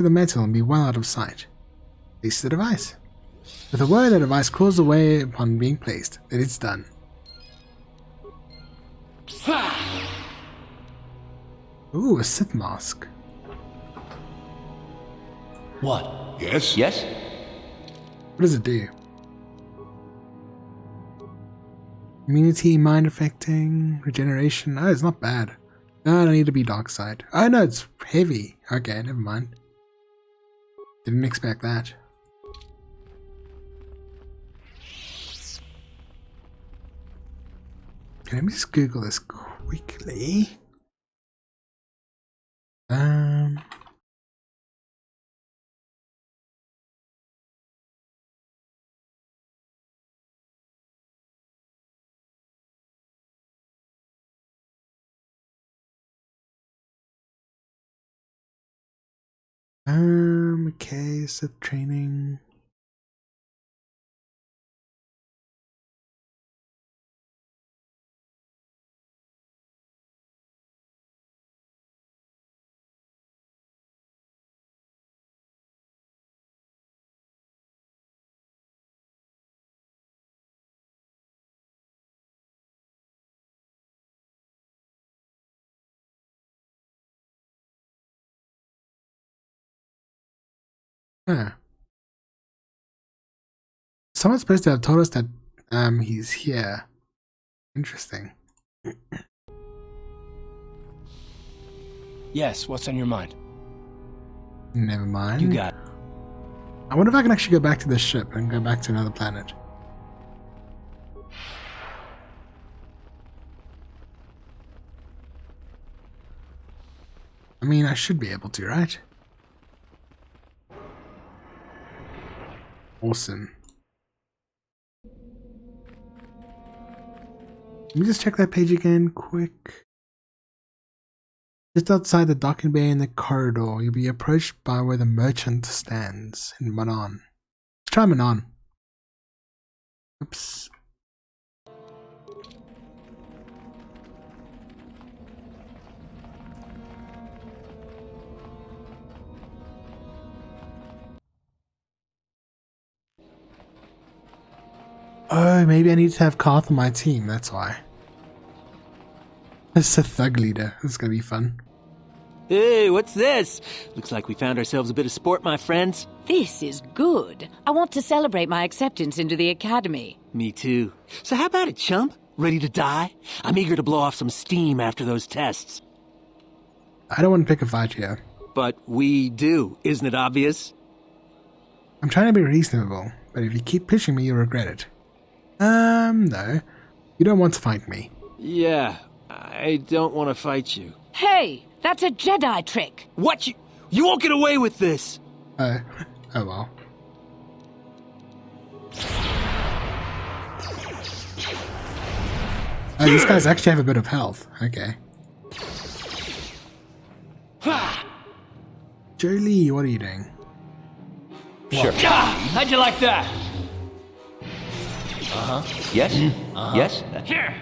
to the metal and be well out of sight. Place the device. With a word, the device crawls away upon being placed. Then it's done. Ooh, a Sith mask. What? Yes? Yes? What does it do? Immunity, mind affecting, regeneration. Oh, it's not bad. No, I don't need to be dark side. Oh no, it's heavy. Okay, never mind. Didn't expect that. Okay, let me just Google this quickly. Okay, Sith training. Huh. Someone's supposed to have told us that he's here. Interesting. Yes, what's on your mind? Never mind. You got it. I wonder if I can actually go back to this ship and go back to another planet. I mean, I should be able to, right? Awesome. Let me just check that page again, quick. Just outside the docking bay in the corridor, you'll be approached by where the merchant stands in Manon. Let's try Manon. Oops. Oh, maybe I need to have Karth on my team, that's why. This is a thug leader. This is gonna be fun. Hey, what's this? Looks like we found ourselves a bit of sport, my friends. This is good. I want to celebrate my acceptance into the academy. Me too. So how about it, chump? Ready to die? I'm eager to blow off some steam after those tests. I don't want to pick a fight here. But we do, isn't it obvious? I'm trying to be reasonable, but if you keep pushing me, you'll regret it. No. You don't want to fight me. Yeah, I don't want to fight you. Hey, that's a Jedi trick. What? You won't get away with this! Oh well. Oh, these guys actually have a bit of health. Okay. Jolie, what are you doing? Sure. How'd you like that? Yes? Yes? Here.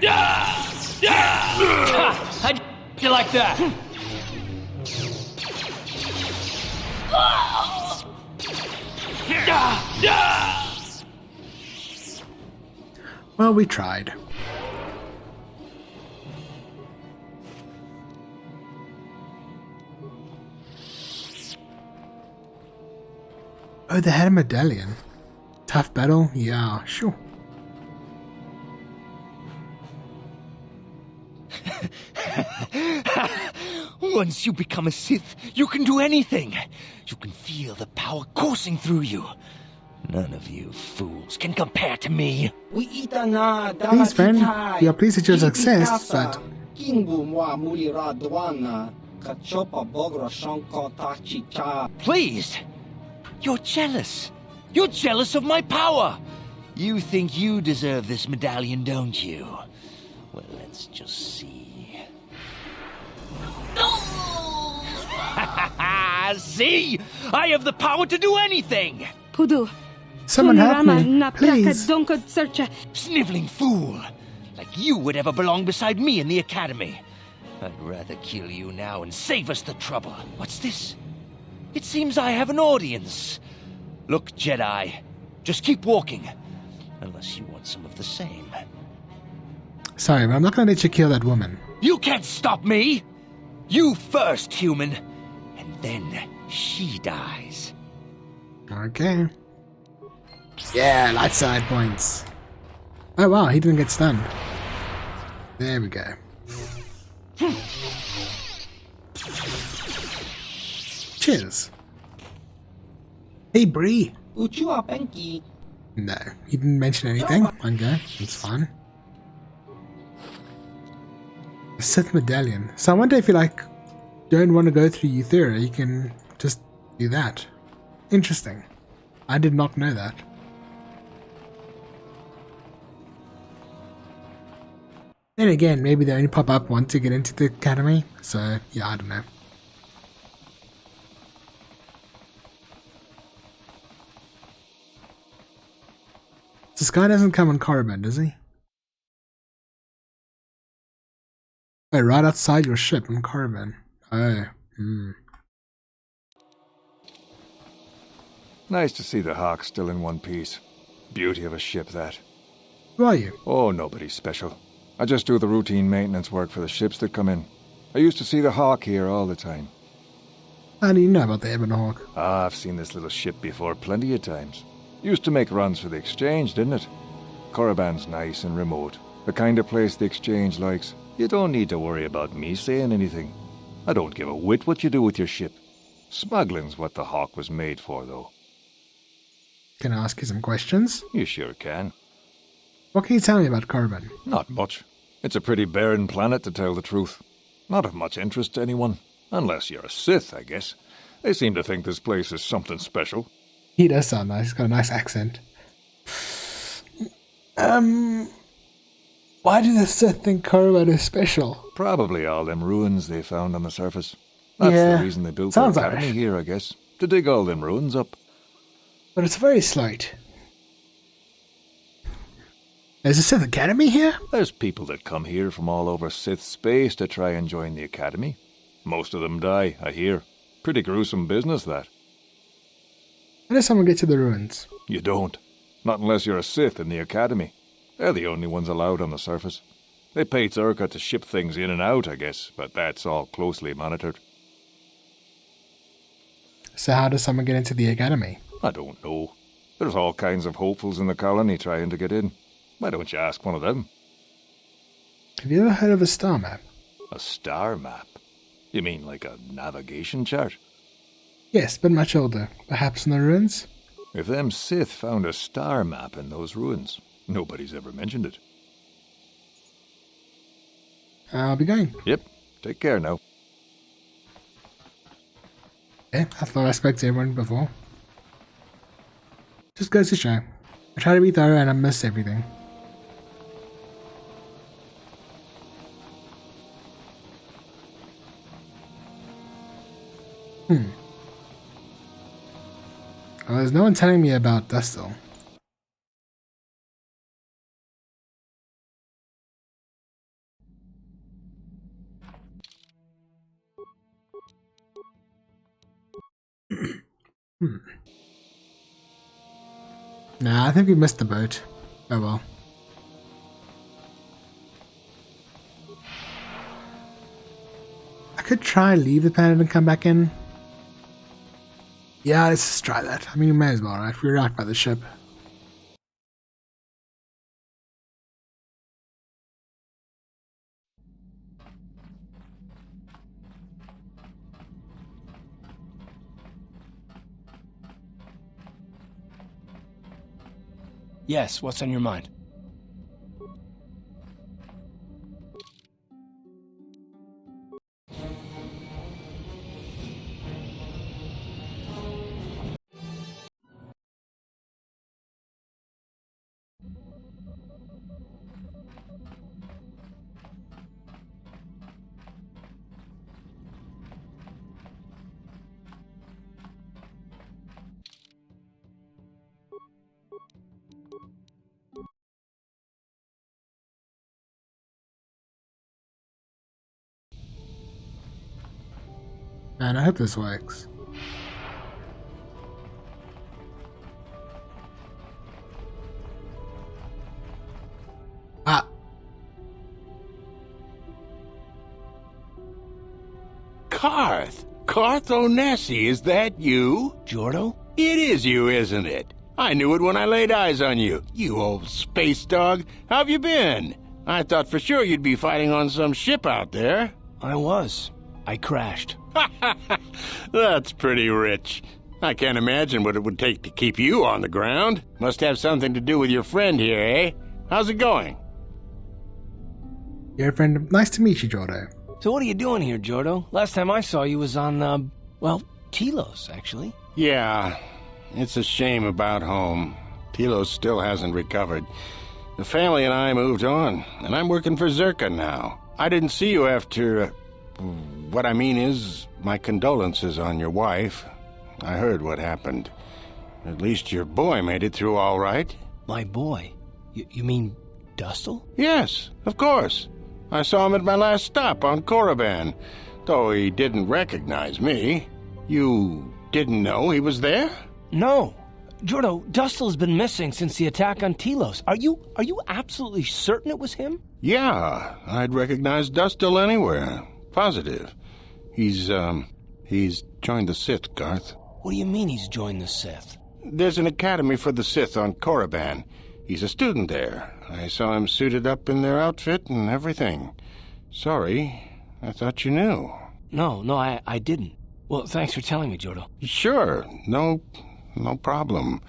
How'd you like that? Well, we tried. Oh, they had a medallion. Tough battle? Yeah, sure. Once you become a Sith, you can do anything. You can feel the power coursing through you. None of you fools can compare to me. Please, friend, we are pleased at your success, but... Please? You're jealous. You're jealous of my power. You think you deserve this medallion, don't you? Well, let's just see. See? I have the power to do anything! Pudu. Someone help me, please. Sniveling fool! Like you would ever belong beside me in the academy. I'd rather kill you now and save us the trouble. What's this? It seems I have an audience. Look, Jedi, just keep walking. Unless you want some of the same. Sorry, but I'm not gonna let you kill that woman. You can't stop me! You first, human. And then she dies. Okay. Yeah, light side points. Oh wow, he didn't get stunned. There we go. Cheers. Hey, Bree. No, he didn't mention anything. Okay, it's fine. A Sith medallion. So I wonder if you don't want to go through Euthera, you can just do that. Interesting. I did not know that. Then again, maybe they only pop up once you get into the academy. So yeah, I don't know. This guy doesn't come on Korriban, does he? Oh, right outside your ship on Korriban. Oh, Nice to see the Hawk still in one piece. Beauty of a ship, that. Who are you? Oh, nobody special. I just do the routine maintenance work for the ships that come in. I used to see the Hawk here all the time. How do you know about the Ebon Hawk? Ah, I've seen this little ship before plenty of times. Used to make runs for the Exchange, didn't it? Korriban's nice and remote. The kind of place the Exchange likes. You don't need to worry about me saying anything. I don't give a whit what you do with your ship. Smuggling's what the Hawk was made for, though. Can I ask you some questions? You sure can. What can you tell me about Korriban? Not much. It's a pretty barren planet, to tell the truth. Not of much interest to anyone. Unless you're a Sith, I guess. They seem to think this place is something special. He does sound nice. He's got a nice accent. Why do the Sith think Korriban is special? Probably all them ruins they found on the surface. That's Yeah, the reason they built the sounds academy Irish. here, I guess. To dig all them ruins up. But it's very slight. There's a Sith Academy here? There's people that come here from all over Sith space to try and join the academy. Most of them die, I hear. Pretty gruesome business, that. How does someone get to the ruins? You don't. Not unless you're a Sith in the academy. They're the only ones allowed on the surface. They pay Zerka to ship things in and out, I guess, but that's all closely monitored. So how does someone get into the academy? I don't know. There's all kinds of hopefuls in the colony trying to get in. Why don't you ask one of them? Have you ever heard of a star map? A star map? You mean like a navigation chart? Yes, but much older. Perhaps in the ruins? If them Sith found a star map in those ruins, nobody's ever mentioned it. I'll be going. Yep. Take care now. Yeah, I thought I spoke to everyone before. Just goes to show. I try to be thorough and I miss everything. Well, there's no one telling me about Dustil. Nah, I think we missed the boat. Oh well. I could try and leave the planet and come back in. Yeah, let's just try that. I mean, we may as well, right? We're right by the ship. Yes, what's on your mind? Man, I hope this works. Karth! Karth Onesi, is that you? Jordo? It is you, isn't it? I knew it when I laid eyes on you. You old space dog. How've you been? I thought for sure you'd be fighting on some ship out there. I was. I crashed. That's pretty rich. I can't imagine what it would take to keep you on the ground. Must have something to do with your friend here, eh? How's it going? Your friend, nice to meet you, Jordo. So what are you doing here, Jordo? Last time I saw you was on, well, Telos, actually. Yeah, it's a shame about home. Telos still hasn't recovered. The family and I moved on, and I'm working for Zerka now. I didn't see you after... what I mean is, my condolences on your wife. I heard what happened. At least your boy made it through all right. My boy? You mean Dustle? Yes, of course. I saw him at my last stop on Korriban, though he didn't recognize me. You didn't know he was there? No. Jordo, Dustle's been missing since the attack on Telos. Are you absolutely certain it was him? Yeah, I'd recognize Dustle anywhere. Positive. He's joined the Sith, Garth. What do you mean he's joined the Sith? There's an academy for the Sith on Korriban. He's a student there. I saw him suited up in their outfit and everything. Sorry, I thought you knew. No, I didn't. Well, thanks for telling me, Jordo. Sure, no problem.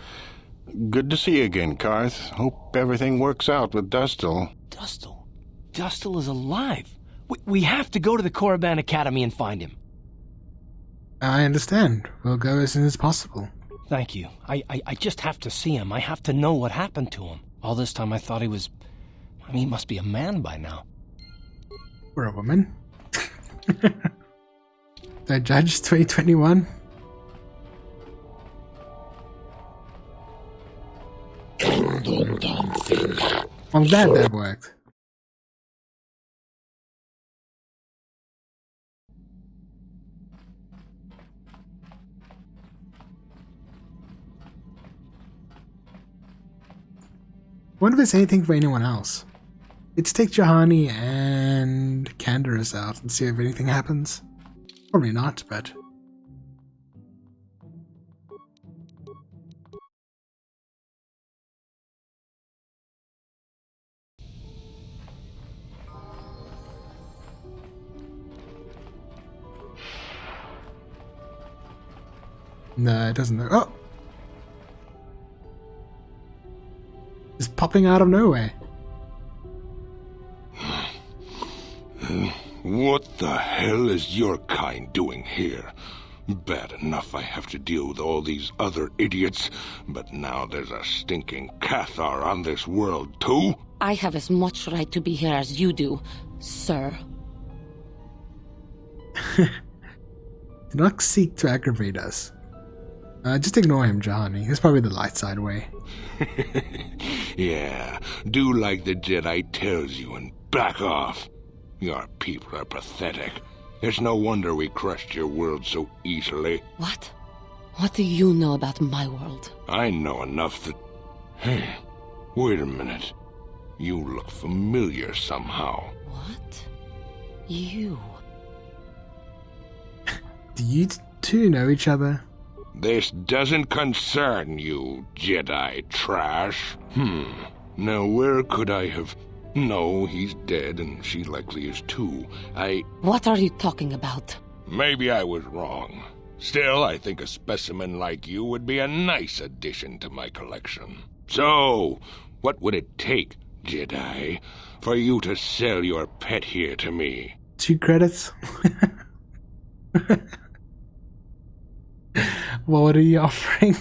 Good to see you again, Karth. Hope everything works out with Dustle. Dustle? Dustle is alive. We have to go to the Korriban Academy and find him. I understand. We'll go as soon as possible. Thank you. I just have to see him. I have to know what happened to him. All this time I thought he was... I mean, he must be a man by now. We're a woman. The Judge 2021. I'm glad that worked. Wonder if there's anything for anyone else. Let's take Jahani and Canderous out and see if anything happens. Probably not, but... No, it doesn't. Oh! Just popping out of nowhere. What the hell is your kind doing here? Bad enough I have to deal with all these other idiots, but now there's a stinking Cathar on this world too? I have as much right to be here as you do, sir. Do not seek to aggravate us. Just ignore him, Jahani. It's probably the light side way. Yeah, do like the Jedi tells you and back off. Your people are pathetic. It's no wonder we crushed your world so easily. What? What do you know about my world? I know enough that... Hey, wait a minute. You look familiar somehow. What? You? Do you two know each other? This doesn't concern you, Jedi trash. Now where could I have... No, he's dead, and she likely is too. What are you talking about? Maybe I was wrong. Still, I think a specimen like you would be a nice addition to my collection. So, what would it take, Jedi, for you to sell your pet here to me? 2 credits? What are you offering?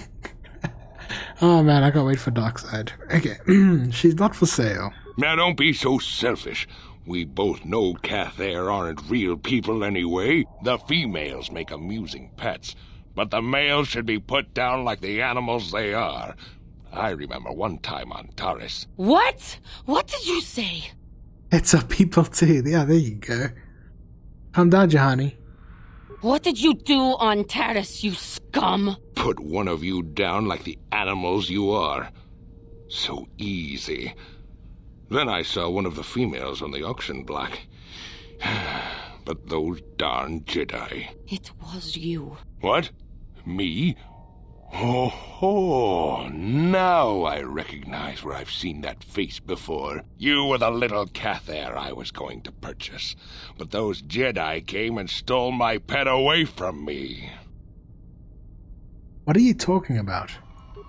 Oh man, I can't wait for Darkside. Okay, she's not for sale. Now don't be so selfish. We both know Cathair aren't real people anyway. The females make amusing pets, but the males should be put down like the animals they are. I remember one time on Taris. What? What did you say? It's our people too. Yeah, there you go. Calm down, Jahani. What did you do on Taris, you scum? Put one of you down like the animals you are. So easy. Then I saw one of the females on the auction block. but those darn Jedi. It was you. What? Me? Oh, now I recognize where I've seen that face before. You were the little Cathair I was going to purchase, but those Jedi came and stole my pet away from me. What are you talking about?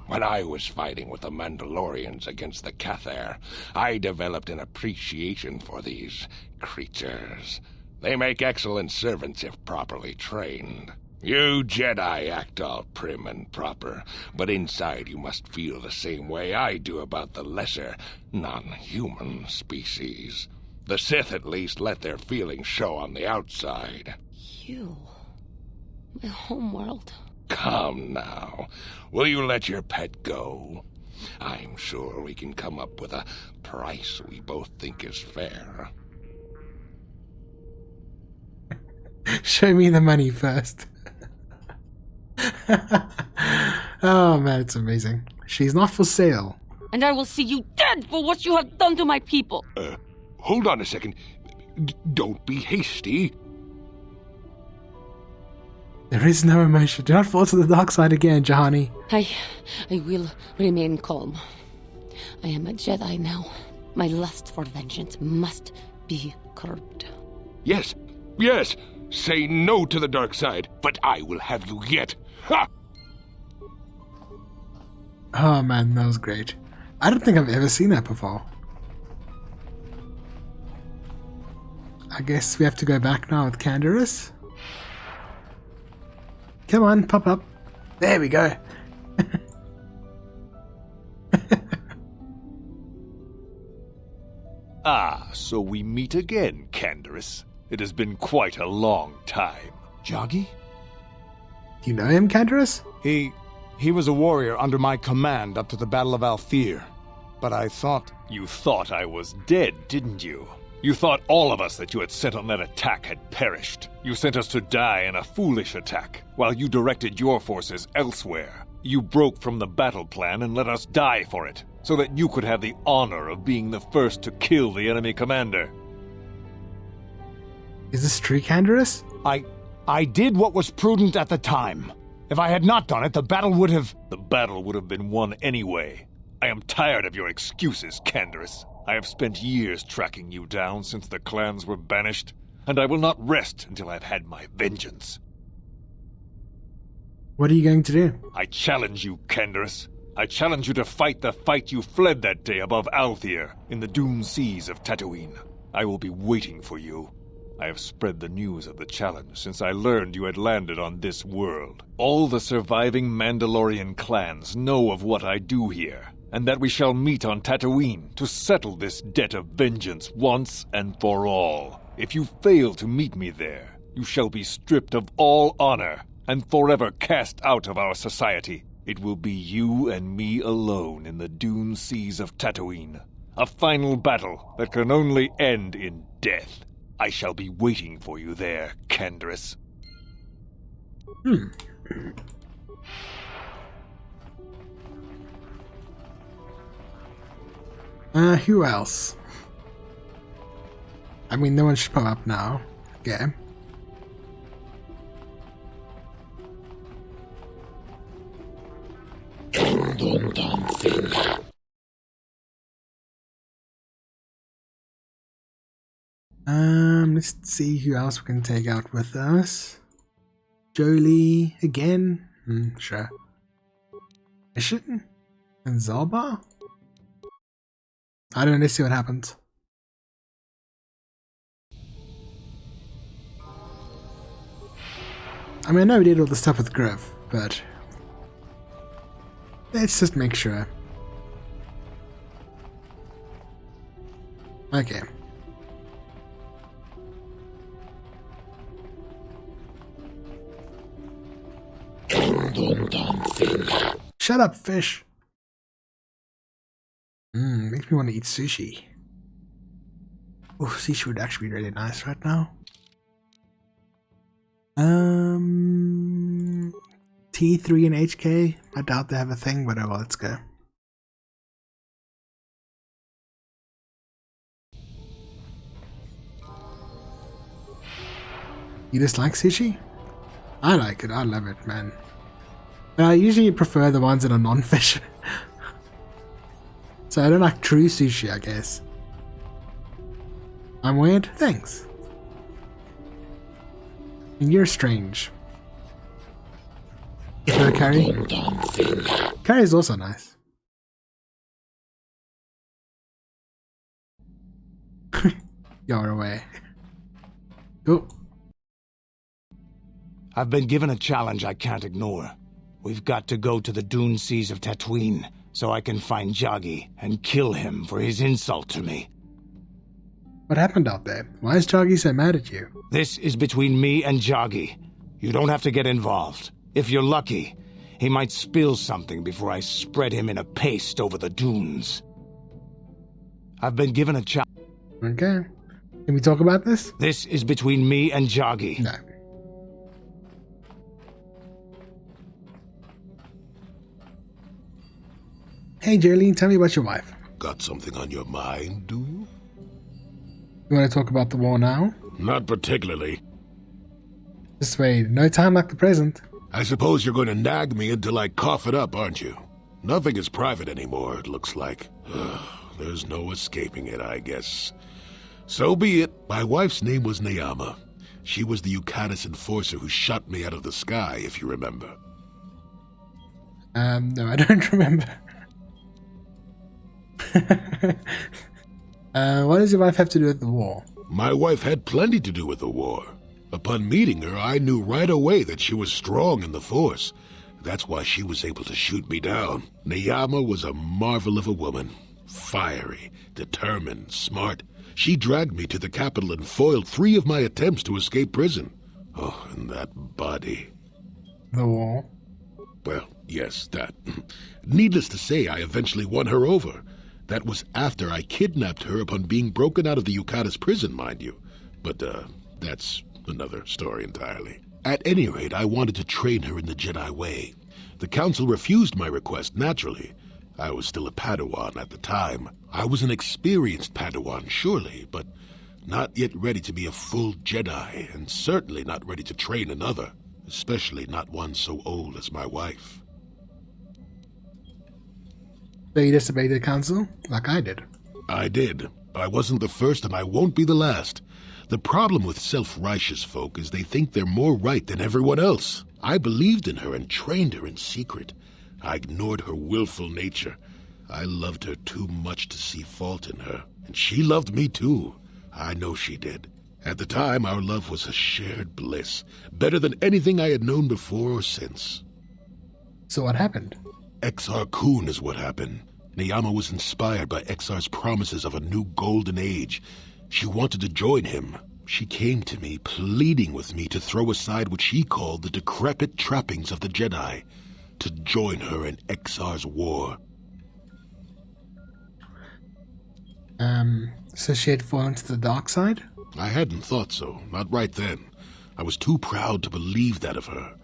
When I was fighting with the Mandalorians against the Cathair, I developed an appreciation for these creatures. They make excellent servants if properly trained. You Jedi act all prim and proper, but inside you must feel the same way I do about the lesser, non-human species. The Sith at least let their feelings show on the outside. You. My homeworld. Come now. Will you let your pet go? I'm sure we can come up with a price we both think is fair. Show me the money first. Oh man, it's amazing. She's not for sale. And I will see you dead for what you have done to my people. Hold on a second. Don't be hasty. There is no emotion. Do not fall to the dark side again, Jahani. I will remain calm. I am a Jedi now. My lust for vengeance must be curbed. Yes, yes. Say no to the dark side, but I will have you yet. Ha! Oh man, that was great. I don't think I've ever seen that before. I guess we have to go back now with Canderous. Come on, pop up. There we go. Ah, so we meet again, Canderous. It has been quite a long time. Joggy? Do you know him, Canderous? He was a warrior under my command up to the Battle of Althir. But I thought... You thought I was dead, didn't you? You thought all of us that you had sent on that attack had perished. You sent us to die in a foolish attack, while you directed your forces elsewhere. You broke from the battle plan and let us die for it, so that you could have the honor of being the first to kill the enemy commander. Is this true, Canderous? I did what was prudent at the time. If I had not done it, the battle would have... The battle would have been won anyway. I am tired of your excuses, Canderous. I have spent years tracking you down since the clans were banished, and I will not rest until I've had my vengeance. What are you going to do? I challenge you, Canderous. I challenge you to fight the fight you fled that day above Althir, in the doomed seas of Tatooine. I will be waiting for you. I have spread the news of the challenge since I learned you had landed on this world. All the surviving Mandalorian clans know of what I do here, and that we shall meet on Tatooine to settle this debt of vengeance once and for all. If you fail to meet me there, you shall be stripped of all honor and forever cast out of our society. It will be you and me alone in the dune seas of Tatooine. A final battle that can only end in death. I shall be waiting for you there, Canderous. Who else? I mean, no one should pop up now. Okay. Let's see who else we can take out with us. Jolie again? Sure. Mission? And Zalbar? I don't know, let's see what happens. I mean, I know we did all the stuff with Griff, but let's just make sure. Okay. Shut up, fish. Makes me want to eat sushi. Oh, sushi would actually be really nice right now. T3 and HK. I doubt they have a thing, but oh well, let's go. You dislike sushi? I like it. I love it, man. But I usually prefer the ones that are non-fish. So I don't like true sushi, I guess. I'm weird? Thanks. And you're strange. So Carrie? Carrie's also nice. You're away. Go. I've been given a challenge I can't ignore. We've got to go to the dune seas of Tatooine so I can find Jagi and kill him for his insult to me. What happened out there? Why is Jagi so mad at you? This is between me and Jagi. You don't have to get involved. If you're lucky, he might spill something before I spread him in a paste over the dunes. I've been given a challenge. Okay. Can we talk about this? This is between me and Jagi. No. Hey, Geraldine, tell me about your wife. Got something on your mind, do you? You want to talk about the war now? Not particularly. This way, no time like the present. I suppose you're going to nag me until I cough it up, aren't you? Nothing is private anymore, it looks like. There's no escaping it, I guess. So be it. My wife's name was Neyama. She was the Yukatis enforcer who shot me out of the sky, if you remember. No, I don't remember. What does your wife have to do with the war? My wife had plenty to do with the war. Upon meeting her, I knew right away that she was strong in the Force. That's why she was able to shoot me down. Neyama was a marvel of a woman. Fiery, determined, smart. She dragged me to the capital and foiled 3 of my attempts to escape prison. Oh, and that body. The war? Well, yes, that. Needless to say, I eventually won her over. That was after I kidnapped her upon being broken out of the Yukatis prison, mind you. But, that's another story entirely. At any rate, I wanted to train her in the Jedi way. The Council refused my request, naturally. I was still a Padawan at the time. I was an experienced Padawan, surely, but not yet ready to be a full Jedi, and certainly not ready to train another, especially not one so old as my wife. So you disobeyed the Council, like I did? I did. I wasn't the first, and I won't be the last. The problem with self-righteous folk is they think they're more right than everyone else. I believed in her and trained her in secret. I ignored her willful nature. I loved her too much to see fault in her, and she loved me too. I know she did. At the time, our love was a shared bliss, better than anything I had known before or since. So what happened? Exar Kun is what happened. Neyama was inspired by Exar's promises of a new golden age. She wanted to join him. She came to me, pleading with me to throw aside what she called the decrepit trappings of the Jedi, to join her in Exar's war. So she had fallen to the dark side? I hadn't thought so, not right then. I was too proud to believe that of her.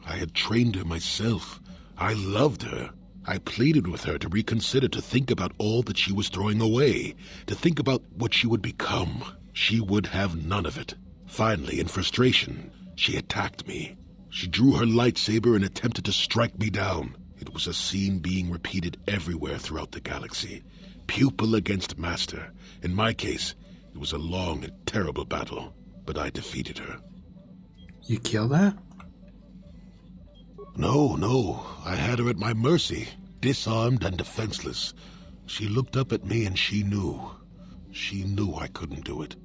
I had trained her myself. I loved her. I pleaded with her to reconsider, to think about all that she was throwing away, to think about what she would become. She would have none of it. Finally, in frustration, she attacked me. She drew her lightsaber and attempted to strike me down. It was a scene being repeated everywhere throughout the galaxy. Pupil against master. In my case, it was a long and terrible battle, but I defeated her. You killed her? No. I had her at my mercy, disarmed and defenseless. She looked up at me and she knew. She knew I couldn't do it.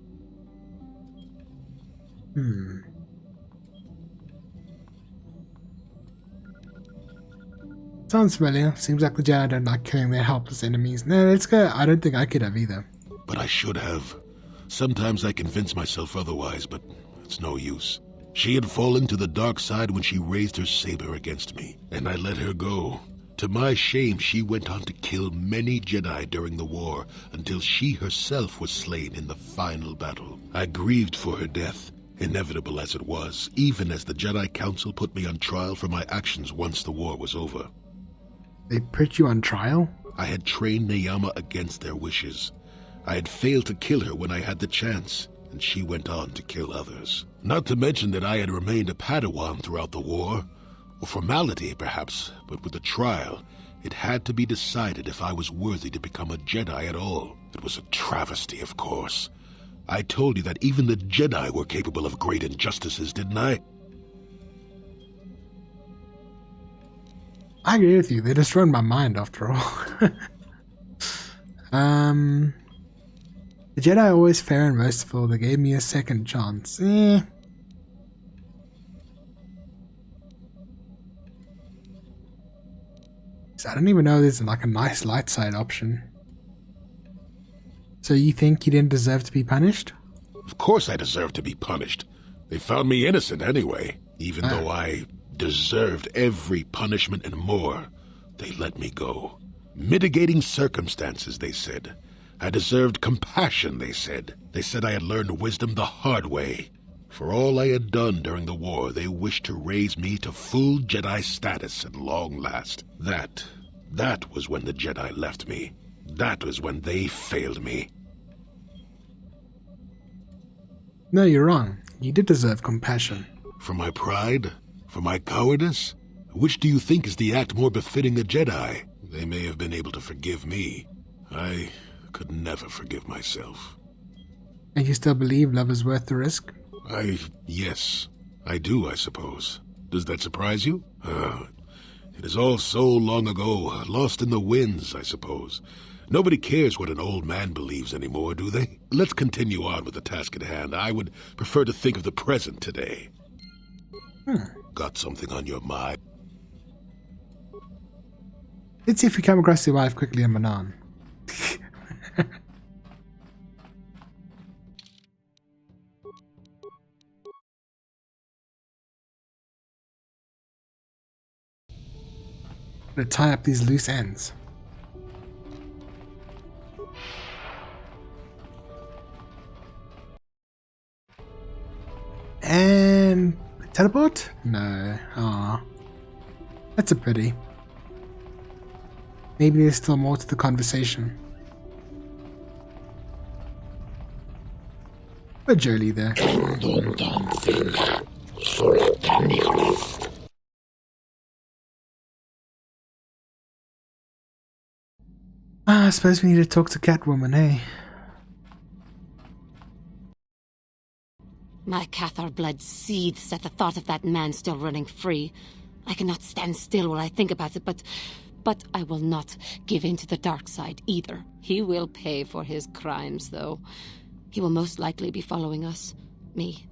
Sounds familiar. Seems like the Jedi don't like killing their helpless enemies. No, let's go. I don't think I could have either. But I should have. Sometimes I convince myself otherwise, but it's no use. She had fallen to the dark side when she raised her saber against me, and I let her go. To my shame, she went on to kill many Jedi during the war, until she herself was slain in the final battle. I grieved for her death, inevitable as it was, even as the Jedi Council put me on trial for my actions once the war was over. They put you on trial? I had trained Neyama against their wishes. I had failed to kill her when I had the chance, and she went on to kill others. Not to mention that I had remained a Padawan throughout the war. A formality, perhaps, but with the trial, it had to be decided if I was worthy to become a Jedi at all. It was a travesty, of course. I told you that even the Jedi were capable of great injustices, didn't I? I agree with you. They destroyed my mind after all. The Jedi are always fair and merciful. They gave me a second chance. So I don't even know there's like a nice light side option. So you think you didn't deserve to be punished? Of course I deserve to be punished. They found me innocent anyway. Even though I deserved every punishment and more, they let me go. Mitigating circumstances, they said. I deserved compassion, they said. They said I had learned wisdom the hard way. For all I had done during the war, they wished to raise me to full Jedi status at long last. That was when the Jedi left me. That was when they failed me. No, you're wrong. You did deserve compassion. For my pride? For my cowardice? Which do you think is the act more befitting a Jedi? They may have been able to forgive me. I could never forgive myself. And you still believe love is worth the risk? Yes, I do, I suppose. Does that surprise you? It is all so long ago, lost in the winds, I suppose. Nobody cares what an old man believes anymore, do they? Let's continue on with the task at hand. I would prefer to think of the present today. Got something on your mind? Let's see if we come across your wife quickly in Manan. To tie up these loose ends. And teleport? No. Aw. That's a pity. Maybe there's still more to the conversation. But Jolie there. I suppose we need to talk to Catwoman, hey? My Cathar blood seethes at the thought of that man still running free. I cannot stand still while I think about it, but I will not give in to the dark side either. He will pay for his crimes, though. He will most likely be following us. Me.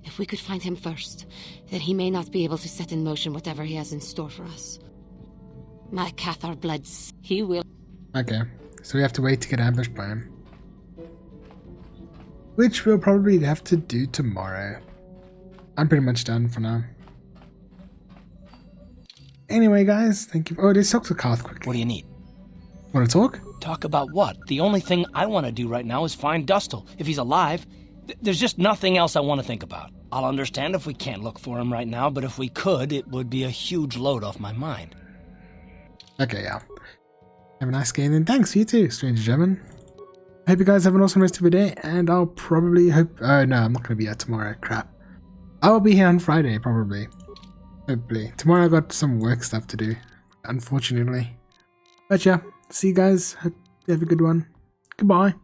If we could find him first, then he may not be able to set in motion whatever he has in store for us. My Cathar blood, he will... Okay, so we have to wait to get ambushed by him. Which we'll probably have to do tomorrow. I'm pretty much done for now. Anyway, guys, thank you. Oh, let's talk to Karth quickly. What do you need? Want to talk? Talk about what? The only thing I want to do right now is find Dustle. If he's alive, there's just nothing else I want to think about. I'll understand if we can't look for him right now, but if we could, it would be a huge load off my mind. Okay, yeah. Have a nice game, and thanks, you too, stranger gentlemen. I hope you guys have an awesome rest of your day, and I'll probably hope... Oh, no, I'm not going to be here tomorrow. Crap. I will be here on Friday, probably. Hopefully. Tomorrow I've got some work stuff to do, unfortunately. But yeah, see you guys. Hope you have a good one. Goodbye.